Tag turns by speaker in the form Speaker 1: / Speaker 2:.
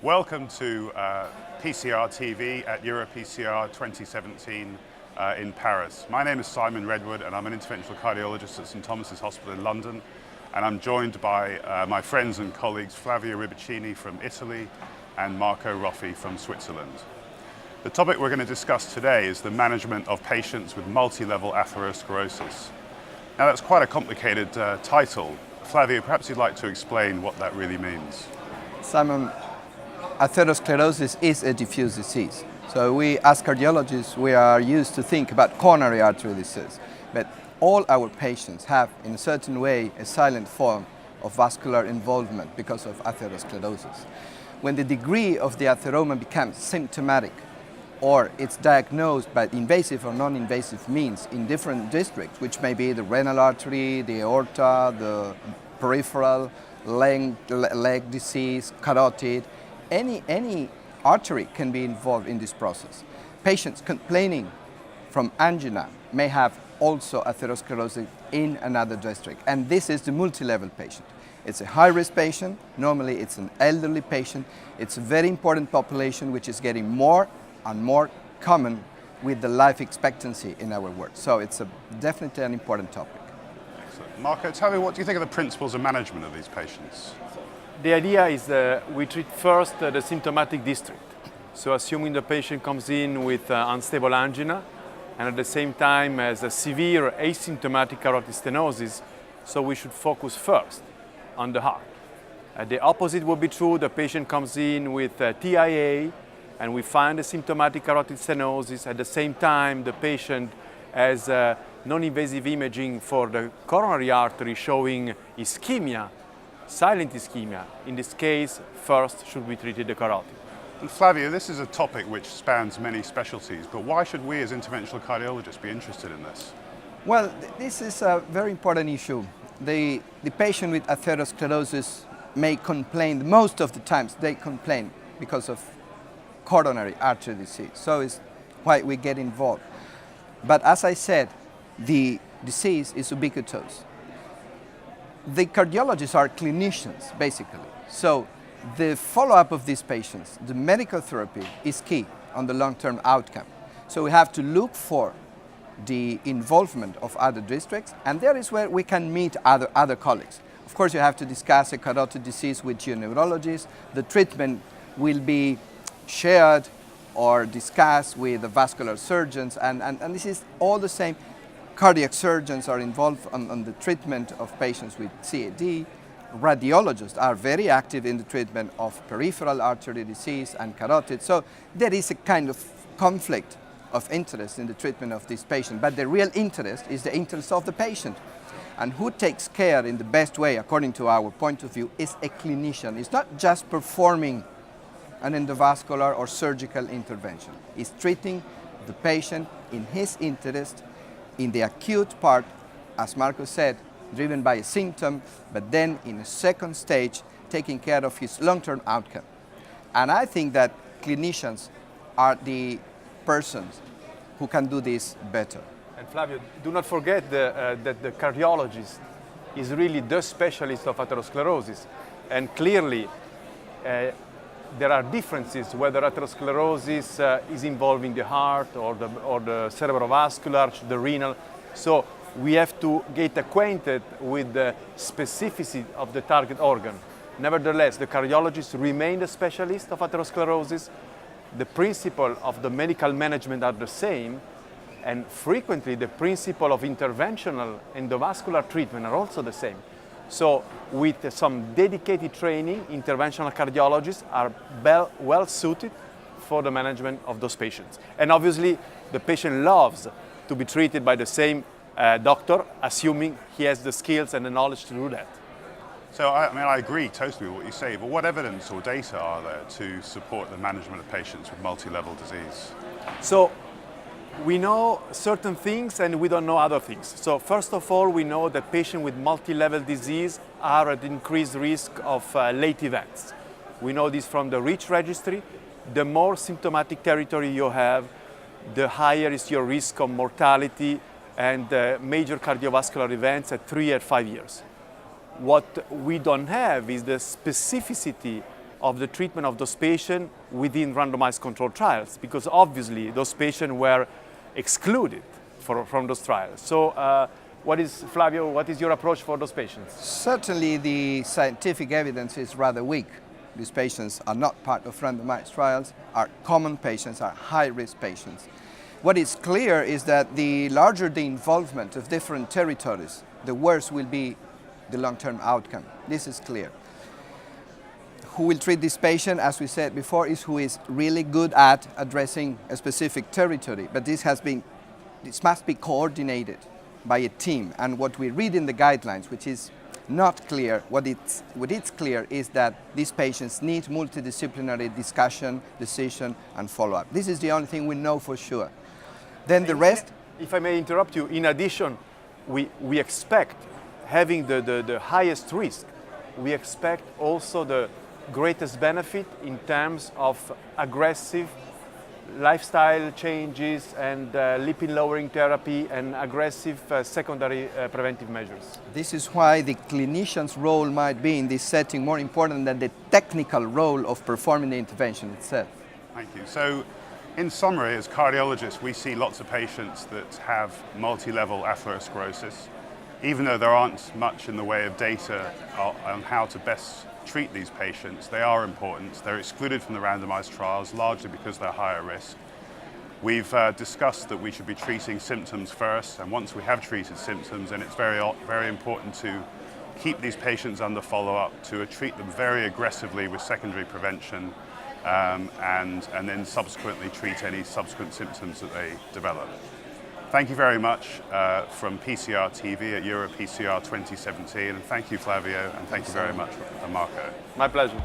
Speaker 1: Welcome to PCR TV at EuroPCR 2017 in Paris. My name is Simon Redwood and I'm an interventional cardiologist at St Thomas's Hospital in London, and I'm joined by my friends and colleagues Flavio Ribichini from Italy and Marco Roffi from Switzerland. The topic we're going to discuss today is the management of patients with multilevel atherosclerosis. Now that's quite a complicated title. Flavio, perhaps you'd like to explain what that really means.
Speaker 2: Simon, atherosclerosis is a diffuse disease. So we, as cardiologists, we are used to think about coronary artery disease. But all our patients have, in a certain way, a silent form of vascular involvement because of atherosclerosis. When the degree of the atheroma becomes symptomatic, or it's diagnosed by invasive or non-invasive means in different districts, which may be the renal artery, the aorta, the peripheral, leg disease, carotid, any artery can be involved in this process. Patients complaining from angina may have also atherosclerosis in another district, and this is the multilevel patient. It's a high-risk patient. Normally it's an elderly patient. It's a very important population which is getting more and more common with the life expectancy in our world. So it's definitely an important topic.
Speaker 1: Excellent. Marco, tell me, what do you think of the principles of management of these patients?
Speaker 3: The idea is we treat first the symptomatic district. So assuming the patient comes in with unstable angina and at the same time has a severe asymptomatic carotid stenosis, so we should focus first on the heart. The opposite would be true. The patient comes in with TIA and we find a symptomatic carotid stenosis. At the same time, the patient has non-invasive imaging for the coronary artery showing ischemia, silent ischemia. In this case, first should be treated the carotid.
Speaker 1: And Flavio, this is a topic which spans many specialties, but why should we as interventional cardiologists be interested in this?
Speaker 2: Well, this is a very important issue. The patient with atherosclerosis may complain, most of the times they complain because of coronary artery disease. So it's why we get involved. But as I said, the disease is ubiquitous. The cardiologists are clinicians, basically. So the follow-up of these patients, the medical therapy is key on the long-term outcome. So we have to look for the involvement of other districts, and there is where we can meet other colleagues. Of course, you have to discuss a carotid disease with your neurologist. The treatment will be shared or discussed with the vascular surgeons, and this is all the same. Cardiac surgeons are involved on the treatment of patients with CAD. Radiologists are very active in the treatment of peripheral artery disease and carotid. So there is a kind of conflict of interest in the treatment of this patient, but the real interest is the interest of the patient. And who takes care in the best way, according to our point of view, is a clinician. It's not just performing an endovascular or surgical intervention. It's treating the patient in his interest in the acute part, as Marco said, driven by a symptom, but then in a second stage, taking care of his long-term outcome. And I think that clinicians are the persons who can do this better.
Speaker 3: And Flavio, do not forget that the cardiologist is really the specialist of atherosclerosis. And clearly, there are differences whether atherosclerosis is involving the heart or the cerebrovascular, the renal. So we have to get acquainted with the specificity of the target organ. Nevertheless, the cardiologists remain the specialist of atherosclerosis. The principle of the medical management are the same, and frequently the principle of interventional endovascular treatment are also the same. So with some dedicated training, interventional cardiologists are well suited for the management of those patients. And obviously, the patient loves to be treated by the same doctor, assuming he has the skills and the knowledge to do that.
Speaker 1: So I agree totally with what you say, but what evidence or data are there to support the management of patients with multi-level disease?
Speaker 3: So we know certain things and we don't know other things. So first of all, we know that patients with multi-level disease are at increased risk of late events. We know this from the REACH registry. The more symptomatic territory you have, the higher is your risk of mortality and major cardiovascular events at 3 and 5 years. What we don't have is the specificity of the treatment of those patients within randomized controlled trials, because obviously those patients were excluded from those trials. So Flavio, what is your approach for those patients?
Speaker 2: Certainly the scientific evidence is rather weak. These patients are not part of randomized trials, are common patients, are high-risk patients. What is clear is that the larger the involvement of different territories, the worse will be the long-term outcome. This is clear. Who will treat this patient, as we said before, is who is really good at addressing a specific territory. But this must be coordinated by a team. And what we read in the guidelines, which is not clear, what is clear is that these patients need multidisciplinary discussion, decision, and follow-up. This is the only thing we know for sure. Then the rest...
Speaker 3: If I may interrupt you, in addition, we expect, having the highest risk, we expect also the greatest benefit in terms of aggressive lifestyle changes and lipid-lowering therapy and aggressive secondary preventive measures.
Speaker 2: This is why the clinician's role might be in this setting more important than the technical role of performing the intervention itself.
Speaker 1: Thank you. So, in summary, as cardiologists, we see lots of patients that have multilevel atherosclerosis. Even though there aren't much in the way of data on how to best treat these patients, they are important. They're excluded from the randomized trials, largely because they're higher risk. We've discussed that we should be treating symptoms first, and once we have treated symptoms, then it's very important to keep these patients under follow-up, to treat them very aggressively with secondary prevention, and then subsequently treat any subsequent symptoms that they develop. Thank you very much from PCR TV at EuroPCR 2017, and thank you, Flavio, and thank you very much, Marco.
Speaker 3: My pleasure.